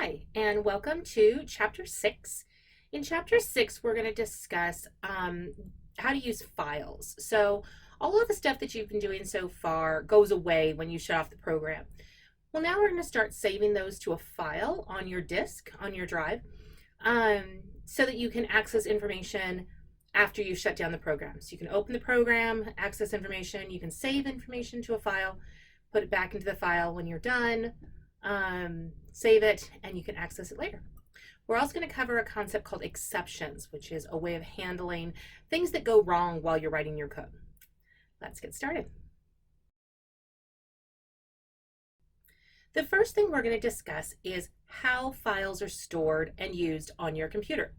Hi, and welcome to Chapter 6. In Chapter 6, we're going to discuss how to use files. So all of the stuff that you've been doing so far goes away when you shut off the program. Well, now we're going to start saving those to a file on your disk, on your drive, so that you can access information after you shut down the program. So you can open the program, access information, you can save information to a file, put it back into the file when you're done, save it, and you can access it later. We're also going to cover a concept called exceptions, which is a way of handling things that go wrong while you're writing your code. Let's get started. The first thing we're going to discuss is how files are stored and used on your computer.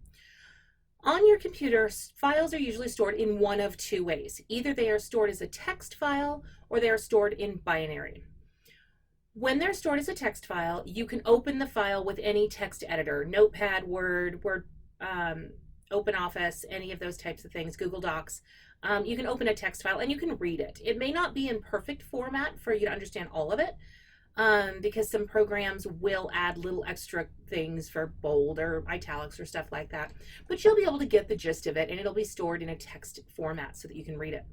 On your computer, files are usually stored in one of two ways. Either they are stored as a text file or they are stored in binary. When they're stored as a text file, you can open the file with any text editor, Notepad, Word, OpenOffice, any of those types of things, Google Docs. You can open a text file and you can read it. It may not be in perfect format for you to understand all of it, because some programs will add little extra things for bold or italics or stuff like that. But you'll be able to get the gist of it, and it'll be stored in a text format so that you can read it.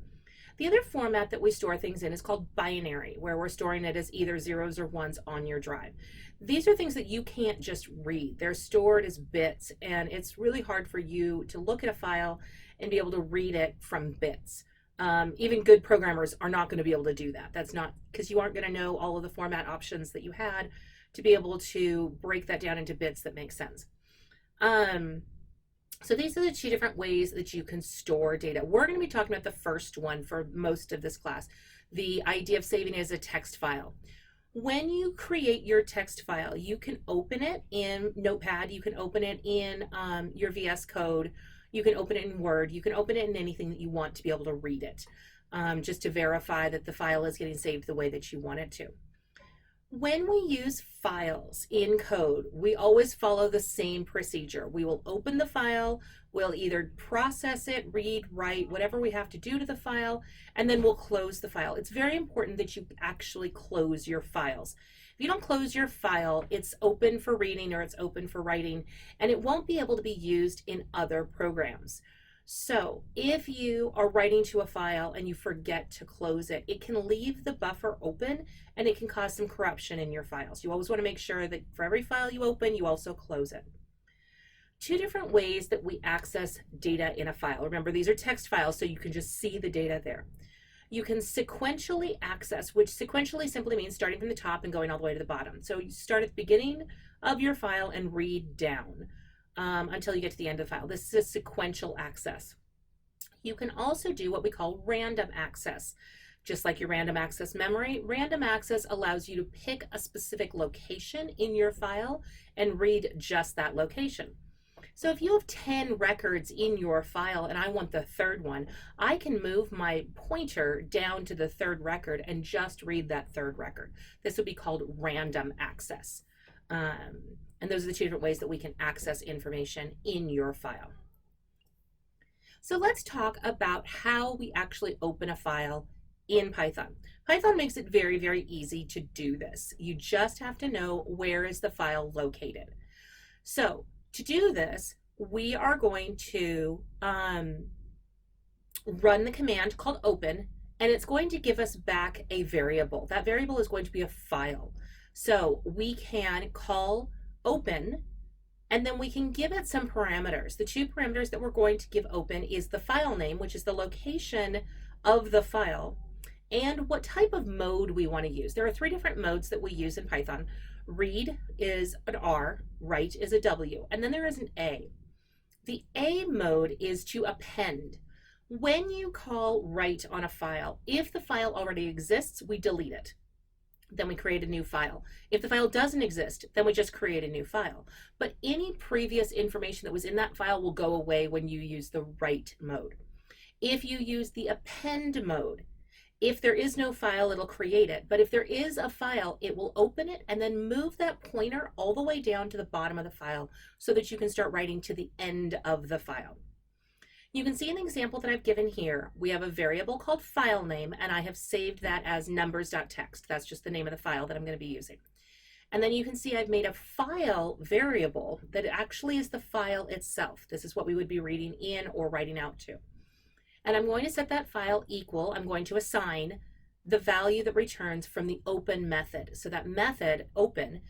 The other format that we store things in is called binary, where we're storing it as either zeros or ones on your drive. These are things that you can't just read. They're stored as bits, and it's really hard for you to look at a file and be able to read it from bits. Even good programmers are not going to be able to do that. That's not because you aren't going to know all of the format options that you had to be able to break that down into bits that make sense. So these are the two different ways that you can store data. We're going to be talking about the first one for most of this class, the idea of saving it as a text file. When you create your text file, you can open it in Notepad, you can open it in your VS Code, you can open it in Word, you can open it in anything that you want to be able to read it, just to verify that the file is getting saved the way that you want it to. When we use files in code, we always follow the same procedure. We will open the file, we'll either process it, read, write, whatever we have to do to the file, and then we'll close the file. It's very important that you actually close your files. If you don't close your file, it's open for reading or it's open for writing, and it won't be able to be used in other programs. So if you are writing to a file and you forget to close it, it can leave the buffer open and it can cause some corruption in your files. You always want to make sure that for every file you open, you also close it. Two different ways that we access data in a file. Remember, these are text files, so you can just see the data there. You can sequentially access, which sequentially simply means starting from the top and going all the way to the bottom. So you start at the beginning of your file and read down until you get to the end of the file. This is a sequential access. You can also do what we call random access. Just like your random access memory, random access allows you to pick a specific location in your file and read just that location. So if you have 10 records in your file and I want the third one, I can move my pointer down to the third record and just read that third record. This would be called random access. And those are the two different ways that we can access information in your file. So let's talk about how we actually open a file in Python. Python makes it very, very easy to do this. You just have to know where is the file located. So to do this, we are going to run the command called open, and it's going to give us back a variable. That variable is going to be a file. So we can call open, and then we can give it some parameters. The two parameters that we're going to give open is the file name, which is the location of the file, and what type of mode we want to use. There are three different modes that we use in Python. Read is an R, write is a W, and then there is an A. The A mode is to append. When you call write on a file, if the file already exists, we delete it. Then we create a new file. If the file doesn't exist, then we just create a new file. But any previous information that was in that file will go away when you use the write mode. If you use the append mode, if there is no file, it'll create it. But if there is a file, it will open it and then move that pointer all the way down to the bottom of the file so that you can start writing to the end of the file. You can see an example that I've given here. We have a variable called file name, and I have saved that as numbers.txt. That's just the name of the file that I'm going to be using. And then you can see I've made a file variable that actually is the file itself. This is what we would be reading in or writing out to. And I'm going to set that file equal. I'm going to assign the value that returns from the open method. So that method, open,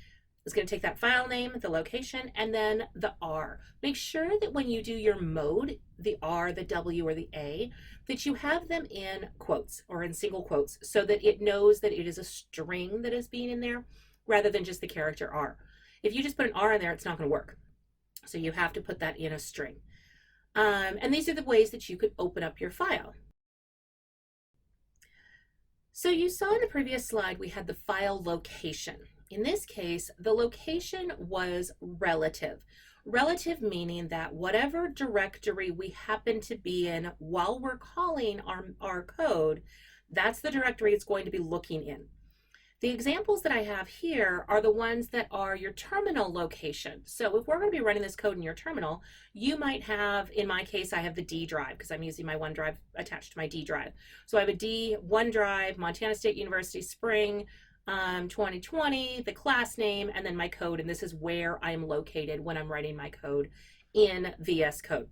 is going to take that file name, the location, and then the R. Make sure that when you do your mode, the R, the W, or the A, that you have them in quotes or in single quotes so that it knows that it is a string that is being in there rather than just the character R. If you just put an R in there, it's not going to work. So you have to put that in a string. And these are the ways that you could open up your file. So you saw in the previous slide, we had the file location. In this case, the location was relative. Relative meaning that whatever directory we happen to be in while we're calling our code, that's the directory it's going to be looking in. The examples that I have here are the ones that are your terminal location. So if we're going to be running this code in your terminal, you might have, in my case, I have the D drive because I'm using my OneDrive attached to my D drive. So I have a D OneDrive, Montana State University, Spring 2020, the class name, and then my code. And this is where I'm located when I'm writing my code in VS Code.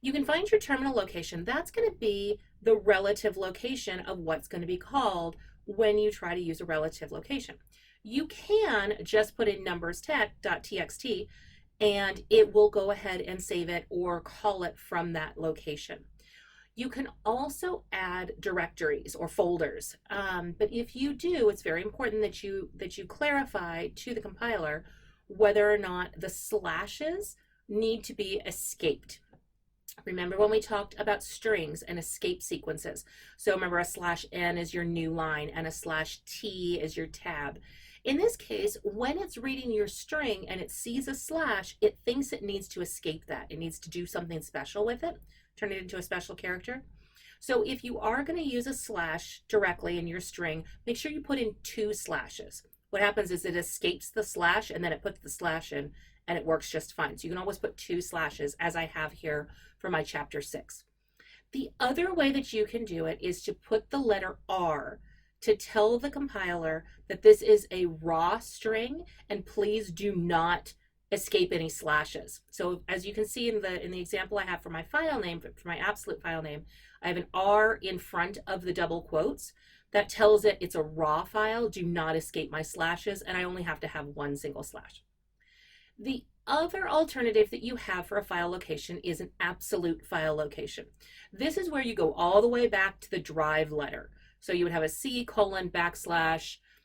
You can find your terminal location. That's going to be the relative location of what's going to be called when you try to use a relative location. You can just put in numbers.txt and it will go ahead and save it or call it from that location. You can also add directories or folders, but if you do, it's very important that you clarify to the compiler whether or not the slashes need to be escaped. Remember when we talked about strings and escape sequences? So remember, a /n is your new line and a /t is your tab. In this case, when it's reading your string and it sees a slash, it thinks it needs to escape that. It needs to do something special with it, turn it into a special character. So if you are going to use a slash directly in your string, make sure you put in 2 slashes. What happens is it escapes the slash and then it puts the slash in and it works just fine. So you can always put 2 slashes, as I have here for my chapter 6. The other way that you can do it is to put the letter R to tell the compiler that this is a raw string and please do not escape any slashes. So as you can see in the example I have for my file name, for my absolute file name, I have an R in front of the double quotes. That tells it it's a raw file, do not escape my slashes, and I only have to have 1 single slash. The other alternative that you have for a file location is an absolute file location. This is where you go all the way back to the drive letter. So you would have a C:\/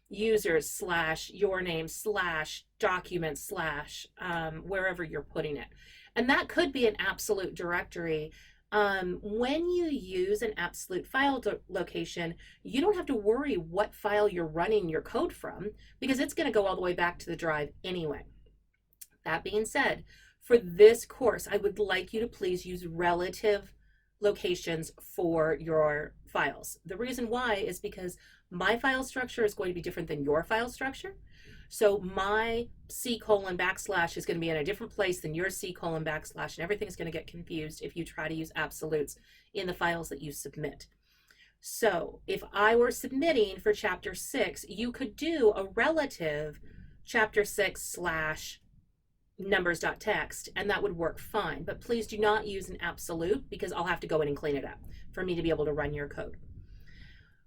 users / your name / document / wherever you're putting it. And that could be an absolute directory. When you use an absolute file location, you don't have to worry what file you're running your code from because it's going to go all the way back to the drive anyway. That being said, for this course, I would like you to please use relative locations for your files. The reason why is because my file structure is going to be different than your file structure. So my C:\/ is going to be in a different place than your C:\/ and everything's going to get confused if you try to use absolutes in the files that you submit. So if I were submitting for chapter 6, you could do a relative chapter 6 / numbers.txt and that would work fine, but please do not use an absolute because I'll have to go in and clean it up for me to be able to run your code.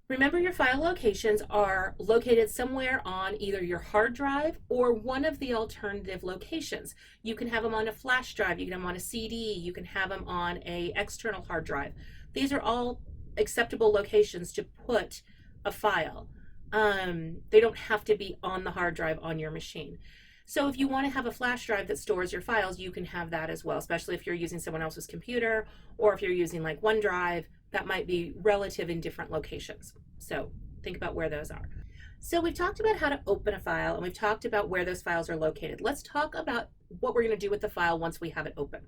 Remember, your file locations are located somewhere on either your hard drive or one of the alternative locations. You can have them on a flash drive, you can have them on a CD, you can have them on an external hard drive. These are all acceptable locations to put a file. They don't have to be on the hard drive on your machine. So if you want to have a flash drive that stores your files, you can have that as well, especially if you're using someone else's computer or if you're using like OneDrive, that might be relative in different locations. So think about where those are. So we've talked about how to open a file and we've talked about where those files are located. Let's talk about what we're going to do with the file once we have it open.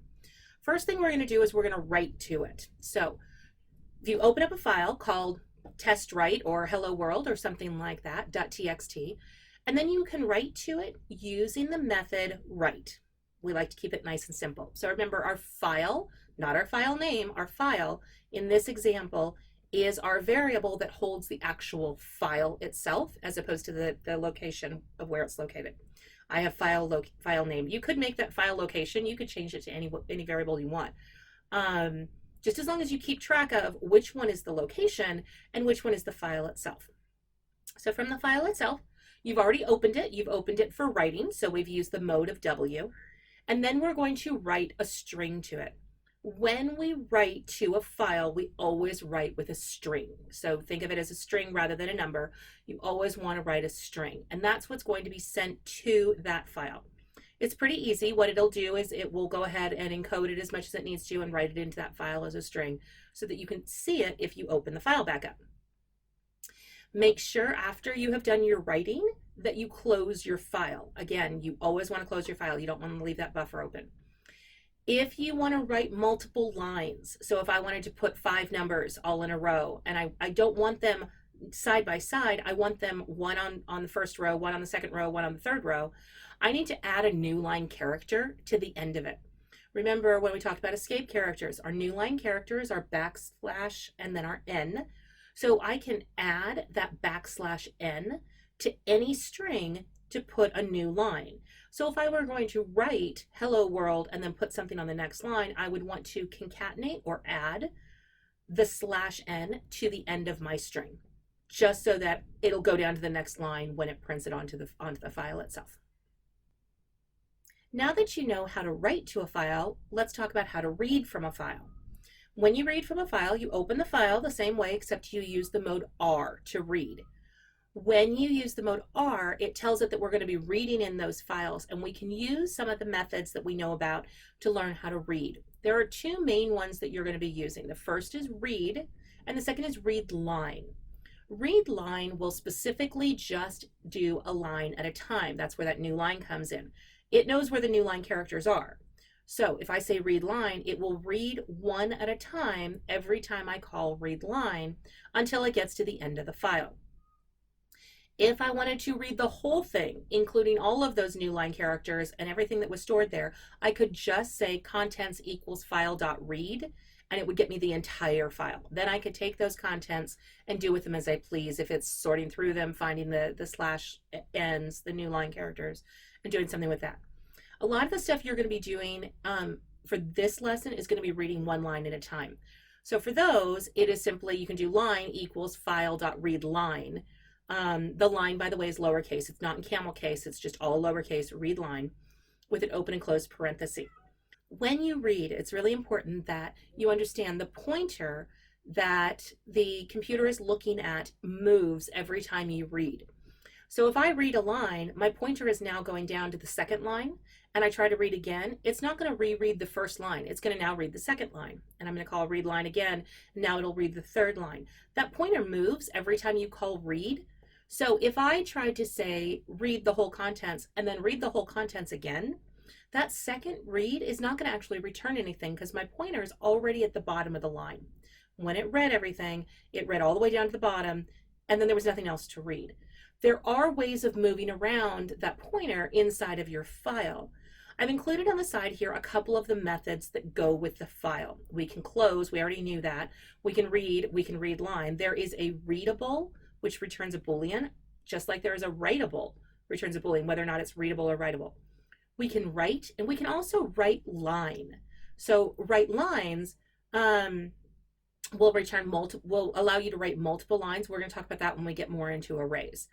First thing we're going to do is we're going to write to it. So if you open up a file called test write or hello world or something like that, .txt, and then you can write to it using the method write. We like to keep it nice and simple. So remember, our file, not our file name, our file in this example is our variable that holds the actual file itself as opposed to the location of where it's located. I have file name. You could make that file location. You could change it to any variable you want. Just as long as you keep track of which one is the location and which one is the file itself. So from the file itself, you've already opened it. You've opened it for writing. So we've used the mode of W. And then we're going to write a string to it. When we write to a file, we always write with a string. So think of it as a string rather than a number. You always want to write a string, and that's what's going to be sent to that file. It's pretty easy. What it'll do is it will go ahead and encode it as much as it needs to and write it into that file as a string so that you can see it if you open the file back up. Make sure after you have done your writing that you close your file. Again, you always want to close your file. You don't want to leave that buffer open. If you want to write multiple lines, so if I wanted to put 5 numbers all in a row, and I don't want them side by side, I want them one on the first row, one on the second row, one on the third row, I need to add a new line character to the end of it. Remember when we talked about escape characters, our new line characters are backslash and then our N. So I can add that backslash N to any string to put a new line. So if I were going to write hello world and then put something on the next line, I would want to concatenate or add the /n to the end of my string, just so that it'll go down to the next line when it prints it onto the file itself. Now that you know how to write to a file, let's talk about how to read from a file. When you read from a file, you open the file the same way, except you use the mode R to read. When you use the mode R, it tells it that we're going to be reading in those files, and we can use some of the methods that we know about to learn how to read. There are 2 main ones that you're going to be using. The first is read, and the second is read line. Read line will specifically just do a line at a time. That's where that new line comes in. It knows where the new line characters are. So if I say read line, it will read one at a time every time I call read line until it gets to the end of the file. If I wanted to read the whole thing, including all of those new line characters and everything that was stored there, I could just say contents equals file.read, and it would get me the entire file. Then I could take those contents and do with them as I please. If it's sorting through them, finding the /n's, the new line characters, and doing something with that. A lot of the stuff you're going to be doing for this lesson is going to be reading one line at a time. So for those, it is simply, you can do line equals file.readLine. The line, by the way, is lowercase. It's not in camel case. It's just all lowercase, read line, with an open and closed parenthesis. When you read, it's really important that you understand the pointer that the computer is looking at moves every time you read. So if I read a line, my pointer is now going down to the second line, and I try to read again, it's not going to reread the first line. It's going to now read the second line, and I'm going to call read line again. Now it'll read the third line. That pointer moves every time you call read. So if I tried to say read the whole contents and then read the whole contents again, that second read is not going to actually return anything because my pointer is already at the bottom of the line. When it read everything, it read all the way down to the bottom, and then there was nothing else to read. There are ways of moving around that pointer inside of your file. I've included on the side here a couple of the methods that go with the file. We can close, we already knew that. We can read line. There is a readable, which returns a Boolean, just like there is a writable, returns a Boolean, whether or not it's readable or writable. We can write, and we can also write line. So write lines will allow you to write multiple lines. We're going to talk about that when we get more into arrays.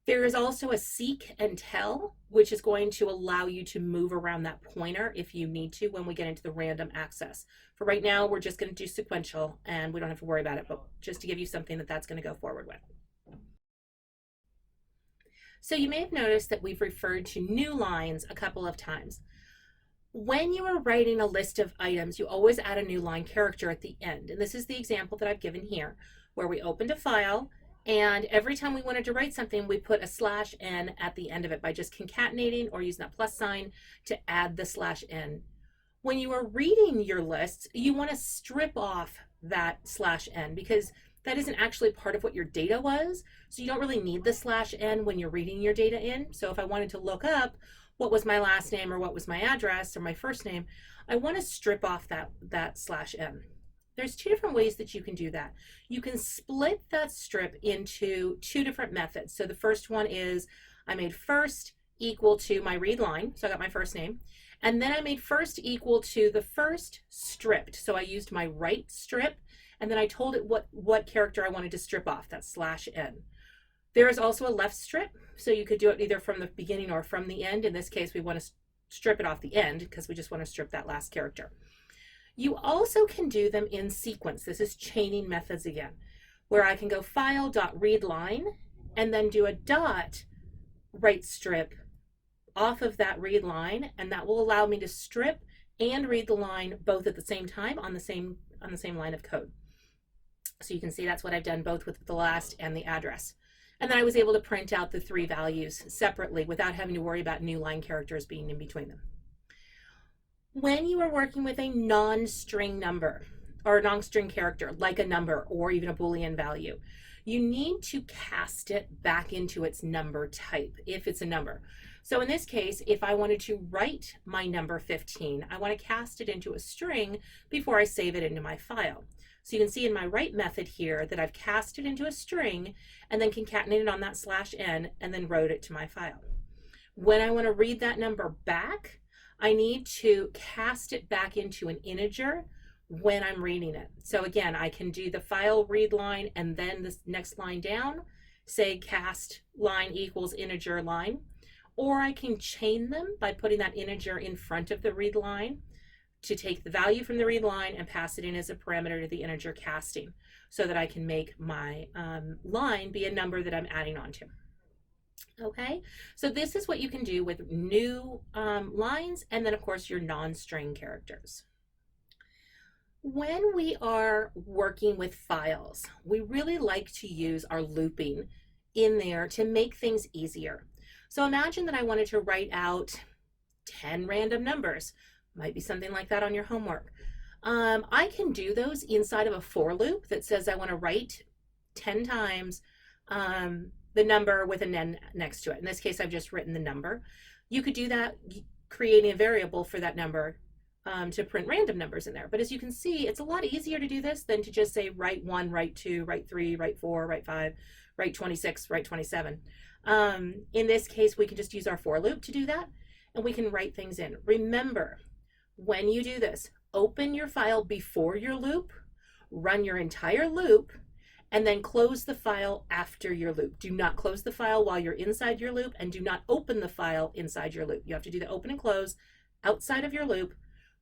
There is also a seek and tell, which is going to allow you to move around that pointer if you need to when we get into the random access. For right now, we're just going to do sequential, and we don't have to worry about it, but just to give you something that's going to go forward with. So you may have noticed that we've referred to new lines a couple of times. When you are writing a list of items, you always add a new line character at the end. And this is the example that I've given here, where we opened a file, and every time we wanted to write something, we put a /n at the end of it by just concatenating or using that plus sign to add the /n. When you are reading your lists, you want to strip off that /n because that isn't actually part of what your data was. So you don't really need the /n when you're reading your data in. So if I wanted to look up what was my last name or what was my address or my first name, I want to strip off that /n. There's two different ways that you can do that. You can split that strip into two different methods. So the first one is I made first equal to my read line. So I got my first name. And then I made first equal to the first stripped. So I used my right strip, and then I told it what character I wanted to strip off. That's /n. There is also a left strip. So you could do it either from the beginning or from the end. In this case, we want to strip it off the end because we just want to strip that last character. You also can do them in sequence. This is chaining methods again, where I can go file.readLine and then do a dot right strip off of that read line, and that will allow me to strip and read the line both at the same time on the same line of code. So you can see that's what I've done both with the last and the address. And then I was able to print out the three values separately without having to worry about new line characters being in between them. When you are working with a non-string number or a non-string character, like a number or even a Boolean value, you need to cast it back into its number type if it's a number. So in this case, if I wanted to write my number 15, I want to cast it into a string before I save it into my file. So you can see in my write method here that I've cast it into a string and then concatenated it on that /n and then wrote it to my file. When I want to read that number back, I need to cast it back into an integer when I'm reading it. So again, I can do the file read line and then this next line down, say cast line equals integer line, or I can chain them by putting that integer in front of the read line to take the value from the read line and pass it in as a parameter to the integer casting so that I can make my line be a number that I'm adding on to. Okay, so this is what you can do with new lines and then of course your non-string characters. When we are working with files, we really like to use our looping in there to make things easier. So imagine that I wanted to write out 10 random numbers. Might be something like that on your homework. I can do those inside of a for loop that says I want to write 10 times the number with an n next to it. In this case, I've just written the number. You could do that creating a variable for that number to print random numbers in there. But as you can see, it's a lot easier to do this than to just say write 1, write 2, write 3, write 4, write 5, write 26, write 27. In this case, we can just use our for loop to do that, and we can write things in. Remember, when you do this, open your file before your loop, run your entire loop, and then close the file after your loop. Do not close the file while you're inside your loop, and do not open the file inside your loop. You have to do the open and close outside of your loop,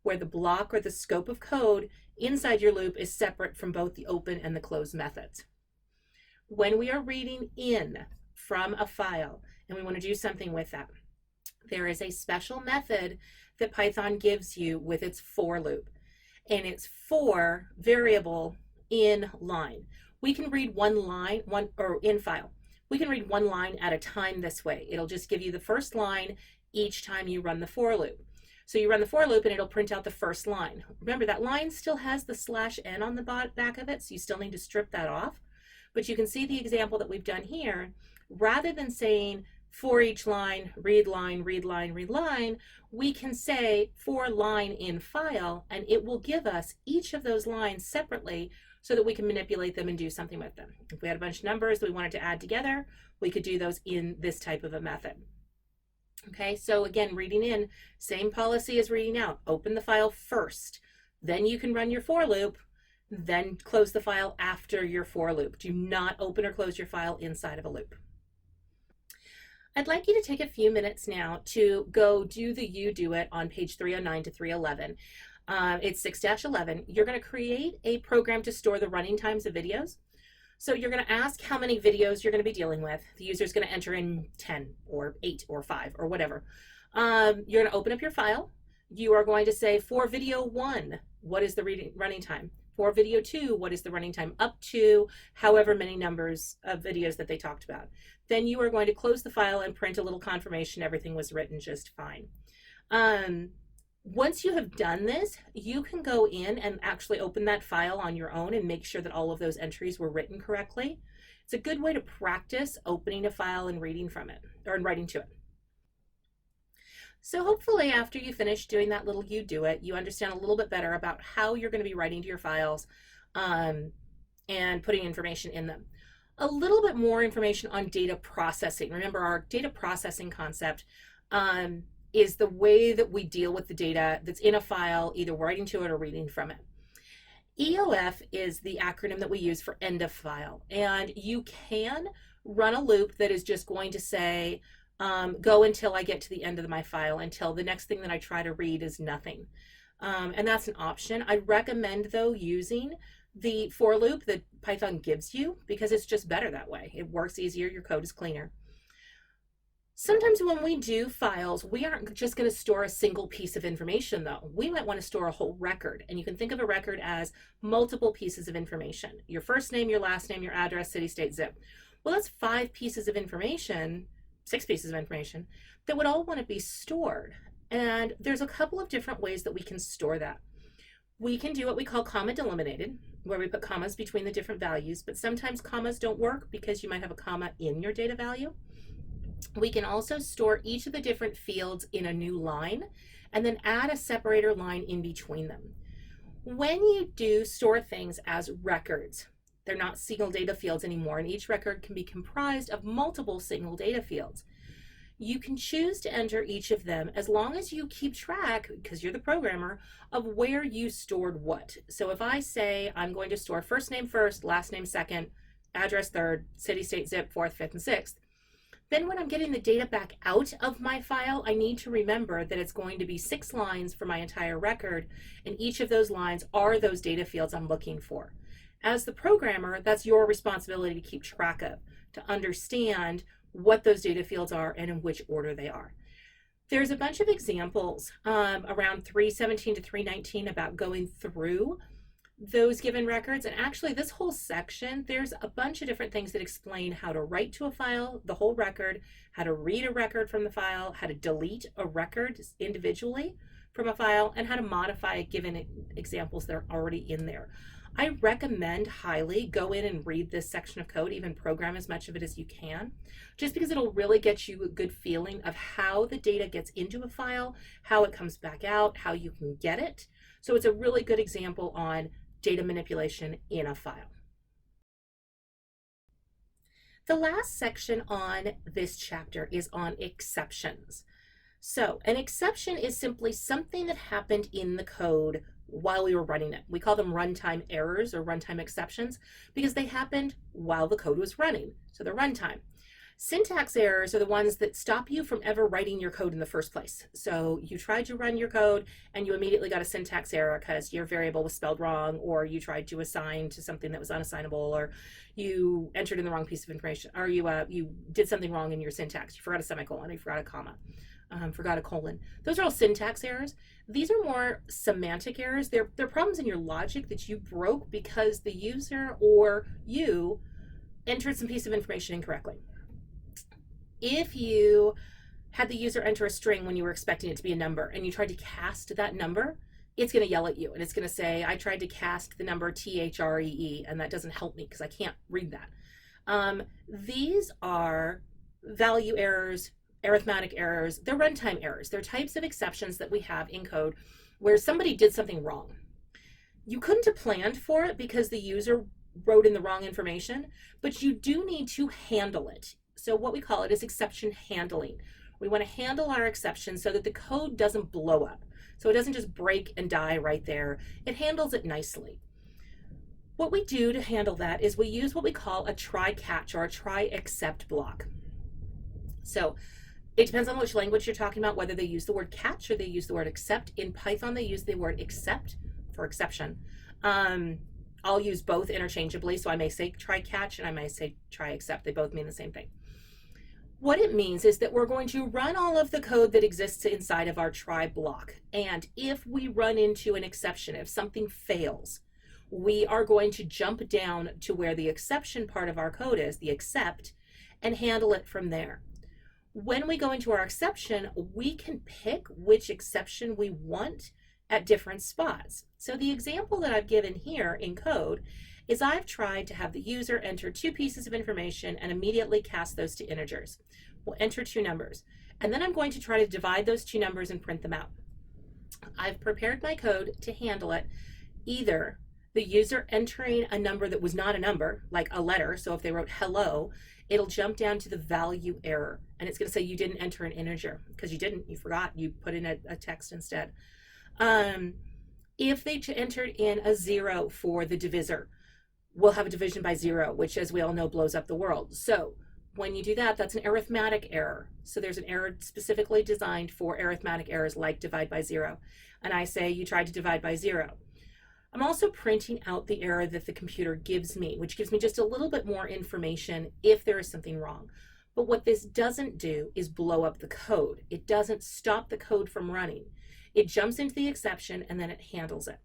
where the block or the scope of code inside your loop is separate from both the open and the close methods. When we are reading in from a file and we want to do something with that, there is a special method that Python gives you with its for loop, and it's for variable in line. We can read one line, in file. We can read one line at a time this way. It'll just give you the first line each time you run the for loop. So you run the for loop and it'll print out the first line. Remember, that line still has the /n on the back of it, so you still need to strip that off. But you can see the example that we've done here. Rather than saying for each line, read line, read line, read line, we can say for line in file, and it will give us each of those lines separately so that we can manipulate them and do something with them. If we had a bunch of numbers that we wanted to add together, we could do those in this type of a method. Okay, so again, reading in, same policy as reading out. Open the file first, then you can run your for loop, then close the file after your for loop. Do not open or close your file inside of a loop. I'd like you to take a few minutes now to go do the you do it on page 309 to 311. It's 6-11. You're going to create a program to store the running times of videos. So you're going to ask how many videos you're going to be dealing with. The user is going to enter in 10 or 8 or 5 or whatever. You're going to open up your file. You are going to say for video 1, what is the running time? For video 2, what is the running time up to however many numbers of videos that they talked about? Then you are going to close the file and print a little confirmation everything was written just fine. Once you have done this, you can go in and actually open that file on your own and make sure that all of those entries were written correctly. It's a good way to practice opening a file and reading from it, or writing to it. So hopefully after you finish doing that little you do it, you understand a little bit better about how you're going to be writing to your files um, and putting information in them. A little bit more information on data processing. Remember, our data processing concept is the way that we deal with the data that's in a file, either writing to it or reading from it. EOF is the acronym that we use for end of file, and you can run a loop that is just going to say, go until I get to the end of my file, until the next thing that I try to read is nothing. And that's an option. I recommend, though, using the for loop that Python gives you because it's just better that way. It works easier, your code is cleaner. Sometimes when we do files, we aren't just going to store a single piece of information, though. We might want to store a whole record, and you can think of a record as multiple pieces of information. Your first name, your last name, your address, city, state, zip. Well, that's 5 pieces of information, 6 pieces of information that would all want to be stored. And there's a couple of different ways that we can store that. We can do what we call comma delimited, where we put commas between the different values, but sometimes commas don't work because you might have a comma in your data value. We can also store each of the different fields in a new line and then add a separator line in between them. When you do store things as records, they're not single data fields anymore, and each record can be comprised of multiple single data fields. You can choose to enter each of them as long as you keep track, because you're the programmer, of where you stored what. So if I say I'm going to store first name first, last name second, address third, city, state, zip, fourth, fifth, and sixth, then when I'm getting the data back out of my file, I need to remember that it's going to be 6 lines for my entire record, and each of those lines are those data fields I'm looking for. As the programmer, that's your responsibility to keep track of, to understand what those data fields are and in which order they are. There's a bunch of examples around 317 to 319 about going through those given records, and actually this whole section, there's a bunch of different things that explain how to write to a file, the whole record, how to read a record from the file, how to delete a record individually from a file, and how to modify given examples that are already in there. I recommend highly go in and read this section of code, even program as much of it as you can, just because it'll really get you a good feeling of how the data gets into a file, how it comes back out, how you can get it. So it's a really good example on data manipulation in a file. The last section on this chapter is on exceptions. So an exception is simply something that happened in the code while we were running it. We call them runtime errors or runtime exceptions because they happened while the code was running. So they're runtime. Syntax errors are the ones that stop you from ever writing your code in the first place. So you tried to run your code and you immediately got a syntax error because your variable was spelled wrong, or you tried to assign to something that was unassignable, or you entered in the wrong piece of information, or you did something wrong in your syntax. You forgot a semicolon, or you forgot a comma, forgot a colon. Those are all syntax errors. These are more semantic errors. They're problems in your logic that you broke because the user or you entered some piece of information incorrectly. If you had the user enter a string when you were expecting it to be a number and you tried to cast that number, it's going to yell at you and it's going to say, I tried to cast the number THREE, and that doesn't help me because I can't read that. These are value errors, arithmetic errors, they're runtime errors. They're types of exceptions that we have in code where somebody did something wrong. You couldn't have planned for it because the user wrote in the wrong information, but you do need to handle it. So what we call it is exception handling. We want to handle our exceptions so that the code doesn't blow up. So it doesn't just break and die right there. It handles it nicely. What we do to handle that is we use what we call a try catch or a try except block. So it depends on which language you're talking about, whether they use the word catch or they use the word except. In Python, they use the word except for exception. I'll use both interchangeably. So I may say try catch and I may say try except. They both mean the same thing. What it means is that we're going to run all of the code that exists inside of our try block. And if we run into an exception, if something fails, we are going to jump down to where the exception part of our code is, the except, and handle it from there. When we go into our exception, we can pick which exception we want at different spots. So the example that I've given here in code is I've tried to have the user enter 2 pieces of information and immediately cast those to integers. We'll enter 2 numbers. And then I'm going to try to divide those two numbers and print them out. I've prepared my code to handle it, either the user entering a number that was not a number, like a letter. So if they wrote hello, it'll jump down to the value error, and it's going to say you didn't enter an integer because you didn't, you forgot, you put in a text instead. If they entered in a 0 for the divisor, we'll have a division by 0, which, as we all know, blows up the world. So when you do that, that's an arithmetic error. So there's an error specifically designed for arithmetic errors like divide by 0. And I say you tried to divide by 0. I'm also printing out the error that the computer gives me, which gives me just a little bit more information if there is something wrong. But what this doesn't do is blow up the code. It doesn't stop the code from running. It jumps into the exception and then it handles it.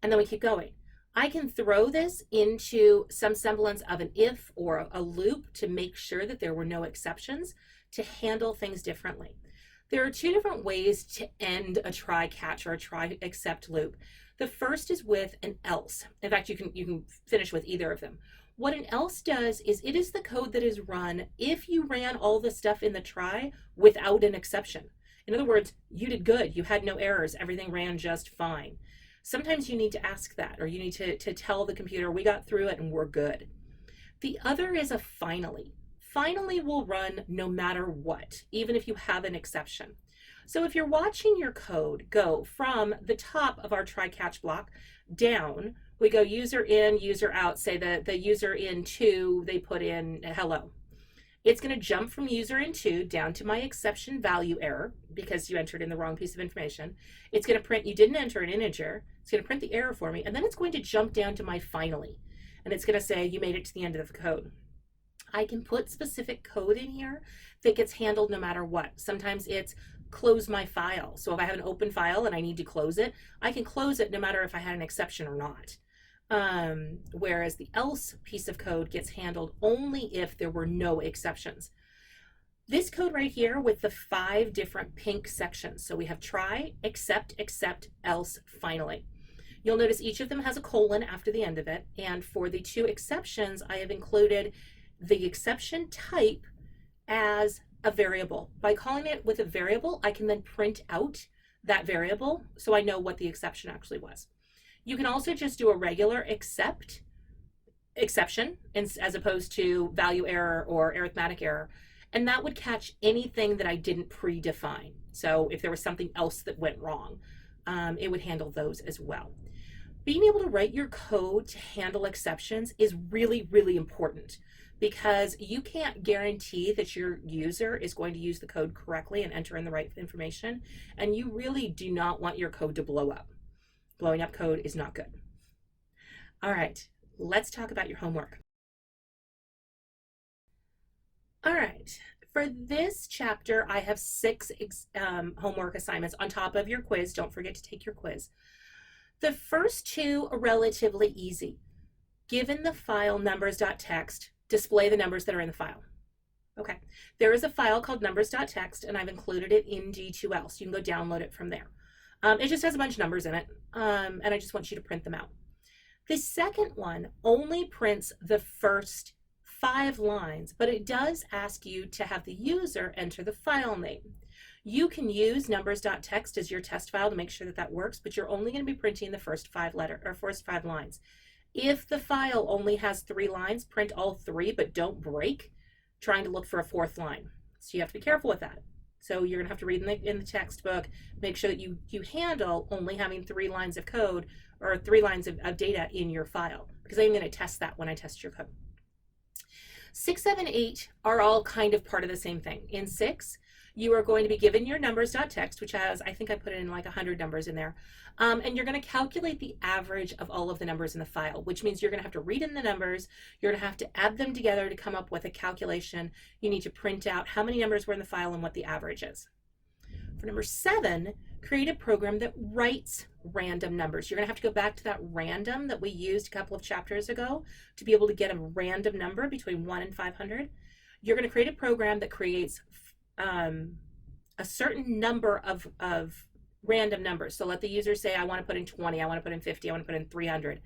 And then we keep going. I can throw this into some semblance of an if or a loop to make sure that there were no exceptions to handle things differently. There are two different ways to end a try catch or a try except loop. The first is with an else. In fact, you can finish with either of them. What an else does is it is the code that is run if you ran all the stuff in the try without an exception. In other words, you did good, you had no errors, everything ran just fine. Sometimes you need to ask that, or you need to tell the computer, we got through it and we're good. The other is a finally. Finally will run no matter what, even if you have an exception. So if you're watching your code go from the top of our try-catch block down, we go user in, user out, say the user in 2, they put in hello. It's going to jump from user in 2 down to my exception value error because you entered in the wrong piece of information. It's going to print you didn't enter an integer. It's going to print the error for me, and then it's going to jump down to my finally, and it's going to say you made it to the end of the code. I can put specific code in here that gets handled no matter what. Sometimes it's close my file. So if I have an open file and I need to close it, I can close it no matter if I had an exception or not. Whereas the else piece of code gets handled only if there were no exceptions. This code right here with the 5 different pink sections. So we have try, except, else, finally. You'll notice each of them has a colon after the end of it. And for the 2 exceptions, I have included the exception type as a variable. By calling it with a variable, I can then print out that variable so I know what the exception actually was. You can also just do a regular exception as opposed to value error or arithmetic error, and that would catch anything that I didn't predefine. So if there was something else that went wrong, it would handle those as well. Being able to write your code to handle exceptions is really, really important, because you can't guarantee that your user is going to use the code correctly and enter in the right information, and you really do not want your code to blow up. Blowing up code is not good. All right, let's talk about your homework. All right, for this chapter, I have 6 homework assignments on top of your quiz. Don't forget to take your quiz. The first 2 are relatively easy. Given the file numbers.txt, display the numbers that are in the file. Okay, there is a file called numbers.txt, and I've included it in D2L, so you can go download it from there. It just has a bunch of numbers in it, and I just want you to print them out. The second one only prints the first 5 lines, but it does ask you to have the user enter the file name. You can use numbers.txt as your test file to make sure that that works, but you're only going to be printing the first 5 lines. If the file only has 3 lines, print all 3, but don't break trying to look for a 4th line. So you have to be careful with that. So you're gonna have to read in the textbook, make sure that you handle only having 3 lines of code or 3 lines of data in your file, because I'm gonna test that when I test your code. 6, 7, 8 are all kind of part of the same thing. In 6, you are going to be given your numbers.txt, which has, I think I put in like 100 numbers in there, and you're going to calculate the average of all of the numbers in the file, which means you're going to have to read in the numbers, you're going to have to add them together to come up with a calculation. You need to print out how many numbers were in the file and what the average is. For number 7, create a program that writes random numbers. You're going to have to go back to that random that we used a couple of chapters ago to be able to get a random number between 1 and 500. You're going to create a program that creates a certain number of random numbers. So let the user say, I want to put in 20, I want to put in 50, I want to put in 300.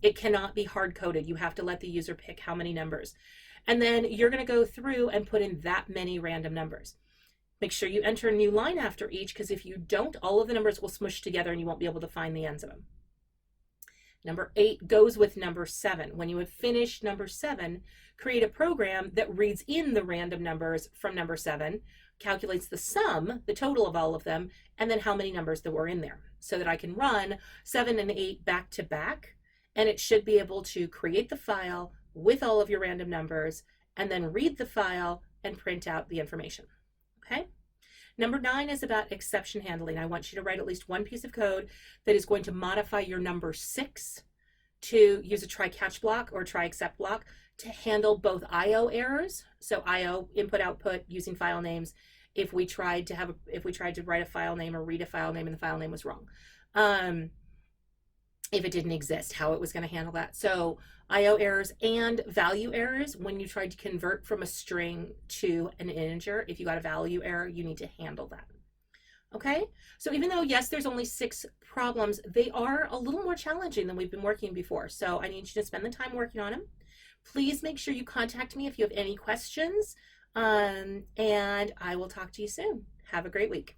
It cannot be hard coded. You have to let the user pick how many numbers. And then you're going to go through and put in that many random numbers. Make sure you enter a new line after each, because if you don't, all of the numbers will smush together and you won't be able to find the ends of them. Number 8 goes with number 7. When you have finished number 7, create a program that reads in the random numbers from number 7, calculates the sum, the total of all of them, and then how many numbers there were in there, so that I can run 7 and 8 back to back, and it should be able to create the file with all of your random numbers and then read the file and print out the information. Okay? Number 9 is about exception handling. I want you to write at least one piece of code that is going to modify your number 6 to use a try catch block or try except block to handle both IO errors. So IO, input output, using file names. If we tried to write a file name or read a file name and the file name was wrong. If it didn't exist, how it was going to handle that. So IO errors and value errors when you tried to convert from a string to an integer. If you got a value error, you need to handle that. Okay, so even though, yes, there's only 6 problems, they are a little more challenging than we've been working before. So I need you to spend the time working on them. Please make sure you contact me if you have any questions, and I will talk to you soon. Have a great week.